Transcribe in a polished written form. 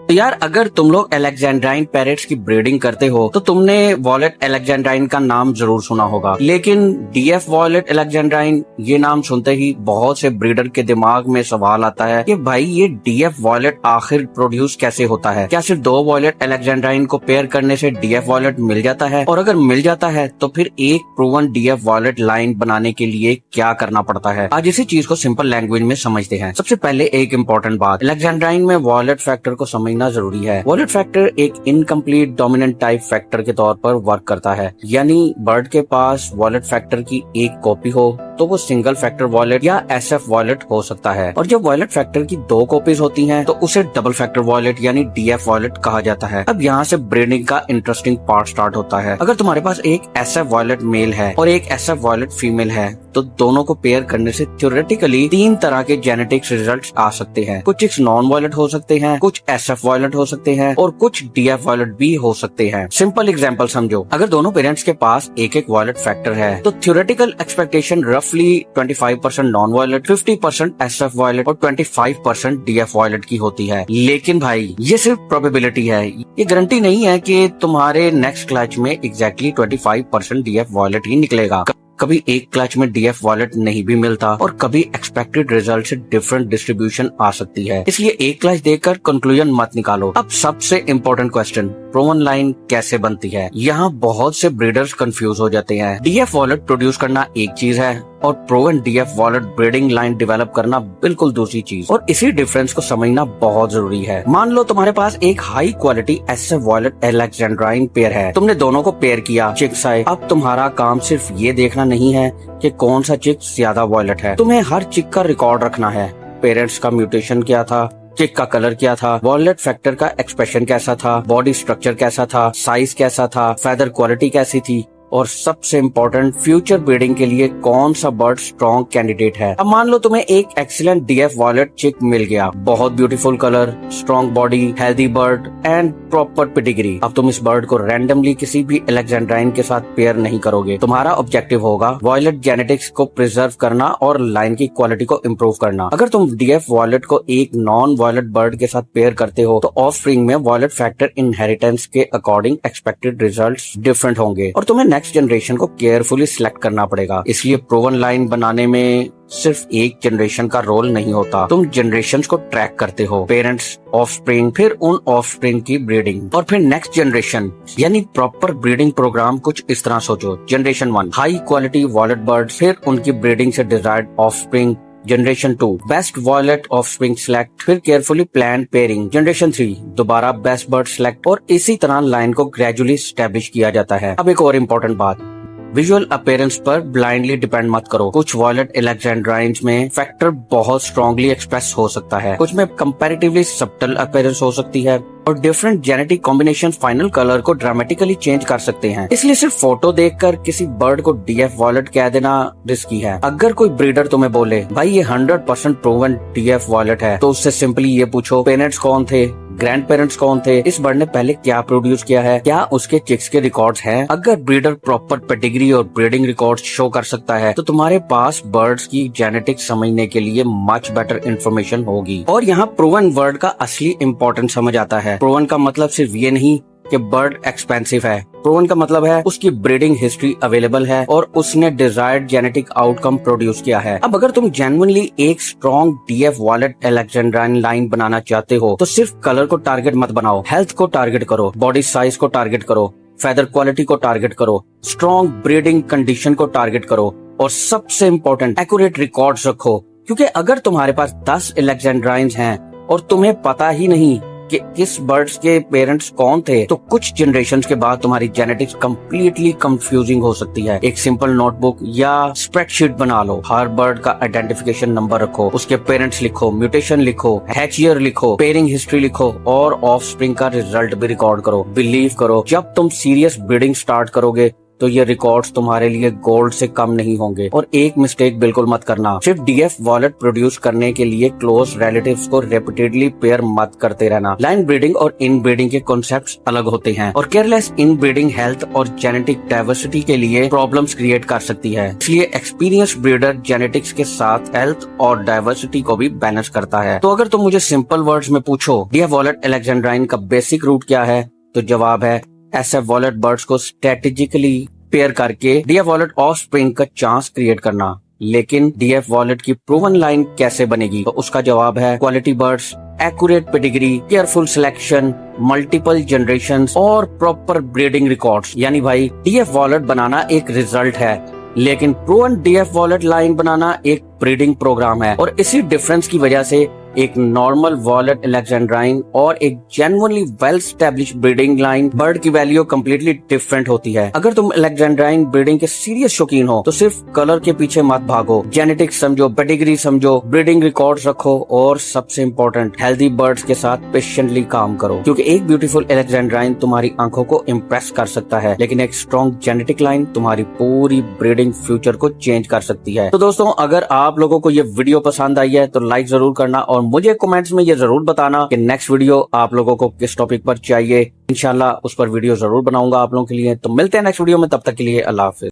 तो यार अगर तुम लोग अलेक्जेंड्राइन पैरेट्स की ब्रीडिंग करते हो तो तुमने वॉयलेट अलेक्जेंड्राइन का नाम जरूर सुना होगा, लेकिन डीएफ वॉयलेट अलेक्जेंड्राइन ये नाम सुनते ही बहुत से ब्रीडर के दिमाग में सवाल आता है कि भाई ये डीएफ वॉयलेट आखिर प्रोड्यूस कैसे होता है? क्या सिर्फ 2 वॉयलेट अलेक्जेंड्राइन को पेयर करने से डीएफ वॉयलेट मिल जाता है? और अगर मिल जाता है तो फिर एक प्रूवन डीएफ वॉयलेट लाइन बनाने के लिए क्या करना पड़ता है? आज इसी चीज को सिंपल लैंग्वेज में समझते हैं। सबसे पहले एक इम्पोर्टेंट बात, अलेक्जेंड्राइन में वॉयलेट फैक्टर को समझना जरूरी है। वॉयलेट फैक्टर एक इनकम्प्लीट डोमिनेंट टाइप फैक्टर के तौर पर वर्क करता है, यानी बर्ड के पास वॉयलेट फैक्टर की एक कॉपी हो तो वो सिंगल फैक्टर वॉयलेट या एसएफ वॉयलेट हो सकता है, और जब वॉयलेट फैक्टर की 2 कॉपीज होती हैं तो उसे डबल फैक्टर वॉयलेट यानी डीएफ वॉयलेट कहा जाता है। अब यहाँ से ब्रीडिंग का इंटरेस्टिंग पार्ट स्टार्ट होता है। अगर तुम्हारे पास एक एसएफ वॉयलेट मेल है और एक एसएफ वॉयलेट फीमेल है तो दोनों को पेयर करने से थ्योरेटिकली 3 तरह के जेनेटिक्स रिजल्ट्स आ सकते हैं। कुछ एक नॉन वॉयलेट हो सकते हैं, कुछ एसएफ वॉयलेट हो सकते हैं और कुछ डीएफ वॉयलेट भी हो सकते हैं। सिंपल एग्जांपल समझो, अगर दोनों पेरेंट्स के पास एक एक वॉयलेट फैक्टर है तो थ्योरेटिकल एक्सपेक्टेशन रफली 25% नॉन वॉयलेट, 50% एसएफ वॉयलेट और 25% डीएफ वॉयलेट की होती है। लेकिन भाई ये सिर्फ प्रोबेबिलिटी है, ये गारंटी नहीं है कि तुम्हारे नेक्स्ट क्लच में एग्जैक्टली 25% डीएफ वॉयलेट ही निकलेगा। कभी एक क्लच में डीएफ वॉयलेट नहीं भी मिलता और कभी एक्सपेक्टेड रिजल्ट से डिफरेंट डिस्ट्रीब्यूशन आ सकती है। इसलिए एक क्लच देखकर कंक्लूजन मत निकालो। अब सबसे इम्पोर्टेंट क्वेश्चन, प्रोवन लाइन कैसे बनती है? यहाँ बहुत से ब्रीडर्स कंफ्यूज हो जाते हैं। डीएफ वॉयलेट प्रोड्यूस करना एक चीज है और proven DF violet breeding line develop करना बिल्कुल दूसरी चीज, और इसी डिफरेंस को समझना बहुत जरूरी है। मान लो तुम्हारे पास एक high quality SF violet alexandrine pair है, तुमने दोनों को पेयर किया, चिक्स आए। अब तुम्हारा काम सिर्फ ये देखना नहीं है कि कौन सा चिक ज्यादा वॉयलेट है, तुम्हें हर चिक का रिकॉर्ड रखना है। पेरेंट्स का म्यूटेशन क्या था, चिक का कलर क्या था, वॉयलेट फैक्टर का एक्सप्रेशन कैसा था, बॉडी स्ट्रक्चर कैसा था, साइज कैसा था, फेदर क्वालिटी कैसी थी, और सबसे इम्पोर्टेंट फ्यूचर ब्रीडिंग के लिए कौन सा बर्ड स्ट्रॉन्ग कैंडिडेट है। अब मान लो तुम्हें एक एक्सीलेंट डीएफ वॉयलेट चिक मिल गया, बहुत beautiful colour, strong body, healthy bird and proper pedigree. अब तुम इस बर्ड को रैंडमली किसी भी अलेक्जेंड्राइन के साथ पेयर नहीं करोगे। तुम्हारा ऑब्जेक्टिव होगा वॉयलेट जेनेटिक्स को प्रिजर्व करना और लाइन की क्वालिटी को इम्प्रूव करना। अगर तुम डीएफ वॉयलेट को एक नॉन वॉयलेट बर्ड के साथ पेयर करते हो तो ऑफस्प्रिंग में वॉयलेट फैक्टर इनहेरिटेंस के अकॉर्डिंग एक्सपेक्टेड रिजल्ट्स डिफरेंट होंगे और तुम्हें नेक्स्ट जनरेशन को केयरफुली सिलेक्ट करना पड़ेगा। इसलिए प्रोवन लाइन बनाने में सिर्फ एक जनरेशन का रोल नहीं होता, तुम जनरेशंस को ट्रैक करते हो, पेरेंट्स, ऑफस्प्रिंग, फिर उन ऑफस्प्रिंग की ब्रीडिंग और फिर नेक्स्ट जनरेशन, यानी प्रॉपर ब्रीडिंग प्रोग्राम कुछ इस तरह सोचो। Generation 1 high quality violet bird, फिर उनकी ब्रीडिंग से desired offspring. Generation 2 best violet offspring select, फिर केयरफुली प्लान पेयरिंग। जनरेशन 3 दोबारा बेस्ट बर्ड सिलेक्ट, और इसी तरह लाइन को ग्रेजुअली स्टैब्लिश किया जाता है। अब एक और इम्पोर्टेंट बात, विजुअल अपीयरेंस पर ब्लाइंडली डिपेंड मत करो। कुछ वॉयलेट अलेक्जेंड्राइन्स में फैक्टर बहुत स्ट्रांगली एक्सप्रेस हो सकता है, कुछ में कंपैरेटिवली सब्टल अपीयरेंस हो सकती है, और different genetic combination final colour को ड्रामेटिकली चेंज कर सकते हैं। इसलिए सिर्फ फोटो देखकर किसी बर्ड को डीएफ वॉयलेट कह देना रिस्की है। अगर कोई ब्रीडर तुम्हें बोले भाई ये 100% प्रूवन डीएफ वॉयलेट है, तो उससे सिंपली ये पूछो पेरेंट्स कौन थे, ग्रैंड पेरेंट्स कौन थे, इस बर्ड ने पहले क्या प्रोड्यूस किया है, क्या उसके चिक्स के रिकॉर्ड्स हैं। अगर ब्रीडर प्रॉपर पेडिग्री और ब्रीडिंग रिकॉर्ड्स शो कर सकता है तो तुम्हारे पास बर्ड्स की जेनेटिक्स समझने के लिए मच बेटर इन्फॉर्मेशन होगी। और यहाँ प्रूवन वर्ड का असली इम्पोर्टेंस समझ आता है। प्रूवन का मतलब सिर्फ ये नहीं कि बर्ड एक्सपेंसिव है, प्रूवन का मतलब है उसकी ब्रीडिंग हिस्ट्री अवेलेबल है और उसने डिजायर्ड जेनेटिक आउटकम प्रोड्यूस किया है। अब अगर तुम जेन्युइनली एक strong DF violet alexandrine line बनाना चाहते हो तो सिर्फ कलर को टारगेट मत बनाओ, हेल्थ को टारगेट करो, बॉडी साइज को टारगेट करो, फेदर क्वालिटी को टारगेट करो, स्ट्रॉन्ग ब्रीडिंग कंडीशन को टारगेट करो, और सबसे इम्पोर्टेंट एक्यूरेट रिकॉर्ड्स रखो। क्योंकि अगर तुम्हारे पास 10 अलेक्जेंड्राइन्स हैं और तुम्हें पता ही नहीं कि किस बर्ड्स के पेरेंट्स कौन थे, तो कुछ जनरेशंस के बाद तुम्हारी जेनेटिक्स कंप्लीटली कंफ्यूजिंग हो सकती है। एक सिंपल नोटबुक या स्प्रेडशीट बना लो, हर बर्ड का आइडेंटिफिकेशन नंबर रखो, उसके पेरेंट्स लिखो, म्यूटेशन लिखो, हैच ईयर लिखो, पेयरिंग हिस्ट्री लिखो और ऑफस्प्रिंग का रिजल्ट भी रिकॉर्ड करो। बिलीव करो, जब तुम सीरियस ब्रीडिंग स्टार्ट करोगे तो ये रिकॉर्ड्स तुम्हारे लिए गोल्ड से कम नहीं होंगे। और एक मिस्टेक बिल्कुल मत करना, सिर्फ डीएफ वॉलेट प्रोड्यूस करने के लिए क्लोज रिलेटिव्स को रिपीटेडली पेयर मत करते रहना। लाइन ब्रीडिंग और इन ब्रीडिंग के कॉन्सेप्ट्स अलग होते हैं और केयरलेस इन ब्रीडिंग हेल्थ और जेनेटिक डाइवर्सिटी के लिए प्रॉब्लम्स क्रिएट कर सकती है। इसलिए एक्सपीरियंस ब्रीडर जेनेटिक्स के साथ हेल्थ और डाइवर्सिटी को भी बैलेंस करता है। तो अगर तुम मुझे सिंपल वर्ड्स में पूछो डीएफ वॉलेट अलेक्जेंड्राइन का बेसिक रूट क्या है, तो जवाब है एसएफ वॉलेट बर्ड्स को स्ट्रेटेजिकली पेयर करके डीएफ वॉलेट ऑफस्प्रिंग का चांस क्रिएट करना। लेकिन डीएफ वॉलेट की प्रूवन लाइन कैसे बनेगी, तो उसका जवाब है quality birds, accurate pedigree, careful selection, multiple generations और प्रॉपर ब्रीडिंग रिकॉर्ड्स। यानी भाई डीएफ वॉलेट बनाना एक रिजल्ट है, लेकिन प्रूवन डीएफ वॉलेट लाइन बनाना एक ब्रीडिंग प्रोग्राम है। और इसी डिफरेंस की वजह से एक नॉर्मल वॉलेट अलेक्जेंड्राइन और एक genuinely well established breeding line bird की वैल्यू कम्प्लीटली डिफरेंट होती है। अगर तुम अलेक्जेंड्राइन ब्रीडिंग के सीरियस शौकीन हो तो सिर्फ कलर के पीछे मत भागो, जेनेटिक्स समझो, पेडिग्री समझो, ब्रीडिंग रिकॉर्ड्स रखो और सबसे इम्पोर्टेंट हेल्दी बर्ड्स के साथ पेशेंटली काम करो, क्योंकि एक ब्यूटीफुल अलेक्जेंड्राइन तुम्हारी आंखों को इम्प्रेस कर सकता है, लेकिन एक स्ट्रॉन्ग जेनेटिक लाइन तुम्हारी पूरी ब्रीडिंग फ्यूचर को चेंज कर सकती है। तो दोस्तों, अगर आप लोगों को ये वीडियो पसंद आई है तो लाइक जरूर करना और मुझे कमेंट्स में ये जरूर बताना कि नेक्स्ट वीडियो आप लोगों को किस टॉपिक पर चाहिए। इंशाल्लाह उस पर वीडियो जरूर बनाऊंगा आप लोगों के लिए। तो मिलते हैं नेक्स्ट वीडियो में, तब तक के लिए अल्लाह हाफिज।